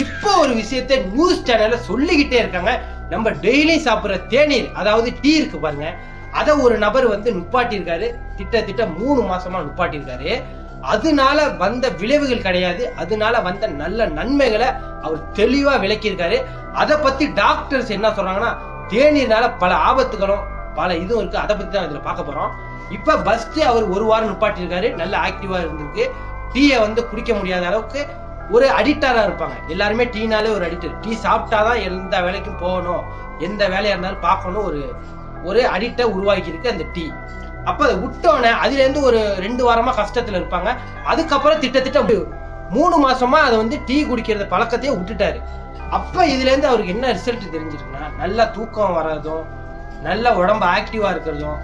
இப்போ ஒரு விஷயத்தை நியூஸ் சேனல்ல சொல்லிக்கிட்டே இருக்காங்க. நம்ம டெய்லி சாப்பிடுற தேநீர், அதாவது டீ இருக்கு பாருங்க, அதை ஒரு நபர் வந்து நுப்பாட்டியிருக்காரு. திட்ட 3 மாசமா நுப்பாட்டியிருக்காரு. அதனால வந்த விளைவுகள் கிடையாது, அதனால வந்த நல்ல நன்மைகளை அவர் தெளிவா விளக்கியிருக்காரு. அதை பத்தி டாக்டர்ஸ் என்ன சொல்றாங்கன்னா, தேநீர்னால பல ஆபத்துகளும் பல இதுவும் இருக்கு. அதை பத்தி தான் இதுல பார்க்க போறோம். இப்ப ஃபர்ஸ்ட் அவர் 1 வாரம் நுப்பாட்டியிருக்காரு, நல்ல ஆக்டிவா இருந்திருக்கு. டீயை வந்து குடிக்க முடியாத அளவுக்கு ஒரு அடிக்டரா இருப்பாங்க எல்லாருமே. டீனாலே ஒரு அடிக்டர். டீ சாப்பிட்டாதான் எந்த வேலைக்கும் போகணும், எந்த வேலையா இருந்தாலும் பார்க்கணும், ஒரு அடிக்டை உருவாக்கி இருக்கு அந்த டீ. அப்ப அதை விட்டோன்னே அதுல இருந்து ஒரு 2 வாரமா கஷ்டத்துல இருப்பாங்க. அதுக்கப்புறம் திட்ட 3 மாசமா அதை வந்து டீ குடிக்கிறத பழக்கத்தையே விட்டுட்டாரு. அப்ப இதுல இருந்து அவருக்கு என்ன ரிசல்ட் தெரிஞ்சிருக்குன்னா, நல்ல தூக்கம் வர்றதும், நல்ல உடம்பு ஆக்டிவா இருக்கிறதும்,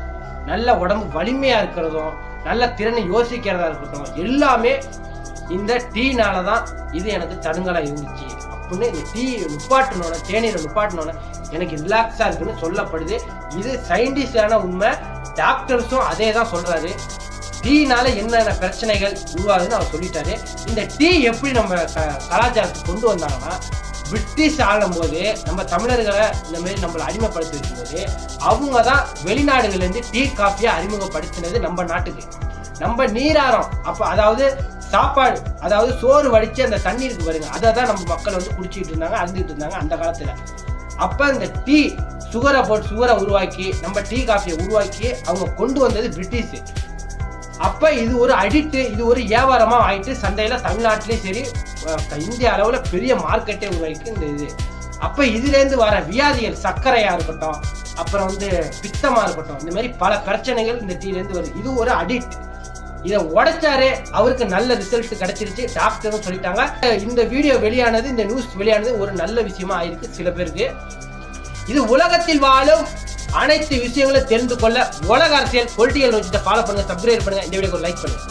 நல்ல உடம்பு வலிமையா இருக்கிறதும், நல்ல திறனை யோசிக்கிறதா இருக்கட்டும், எல்லாமே இந்த டீனாலதான் இது எனக்கு தடுங்கலா இருந்துச்சு அப்படின்னு இந்த டீ நுப்பாட்டினோட, தேநீரை நுப்பாட்டினோட எனக்கு ரிலாக்ஸா இருக்குன்னு சொல்லப்படுது. இது சயின்டிஸ்டான உண்மை. டாக்டர்ஸும் அதே தான் சொல்றாரு. டீனால என்னென்ன பிரச்சனைகள் உருவாகுதுன்னு அவர் சொல்லிட்டாரு. இந்த டீ எப்படி நம்ம கலாச்சாரத்துக்கு கொண்டு வந்தாங்கன்னா, பிரிட்டிஷ் ஆளும் போது நம்ம தமிழர்களை இந்த மாதிரி நம்மளை அடிமைப்படுத்தி இருக்கும்போது அவங்க தான் வெளிநாடுகள்ல இருந்து டீ காஃபியை அறிமுகப்படுத்தினது நம்ம நாட்டுக்கு. நம்ம நீராரம் அப்ப, அதாவது சாப்பாடு, அதாவது சோறு வடிச்சு அந்த தண்ணி இருக்கு பாருங்க, அதை தான் நம்ம மக்கள் வந்து குடிச்சிட்டு இருந்தாங்க, அருந்துட்டு இருந்தாங்க அந்த காலத்துல. அப்ப இந்த டீ சுகரை உருவாக்கி, நம்ம டீ காஃபியை உருவாக்கி அவங்க கொண்டு வந்தது பிரிட்டிஷ். அப்ப இது ஒரு அடிக்ட், இது ஒரு வியாபாரமா ஆயிட்டு சந்தையில தமிழ்நாட்டிலேயும் சரி இந்திய அளவுல பெரிய மார்க்கெட்டே உருவாக்கி இந்த இது. அப்ப இதுல இருந்து வர வியாதிகள், சர்க்கரையா இருக்கட்டும், அப்புறம் வந்து பித்தமா இருக்கட்டும், இந்த மாதிரி பல பிரச்சனைகள் இந்த டீல இருந்து வருது. இது ஒரு அடிக்ட். இதை உடைச்சாரு, அவருக்கு நல்ல ரிசல்ட் கிடைச்சிருச்சு, டாக்டரும் சொல்லிட்டாங்க. இந்த வீடியோ வெளியானது, இந்த நியூஸ் வெளியானது ஒரு நல்ல விஷயமா ஆயிருக்கு சில பேருக்கு. இது உலகத்தில் வாழும் அனைத்து விஷயங்களும் தெரிந்து கொள்ள உலக அரசியல் பொலிட்டிக்கல் நியூஸ் ஃபாலோ பண்ணுங்க, சப்ஸ்கிரைப் பண்ணுங்க, இந்த வீடியோக்கு லைக் பண்ணுங்க.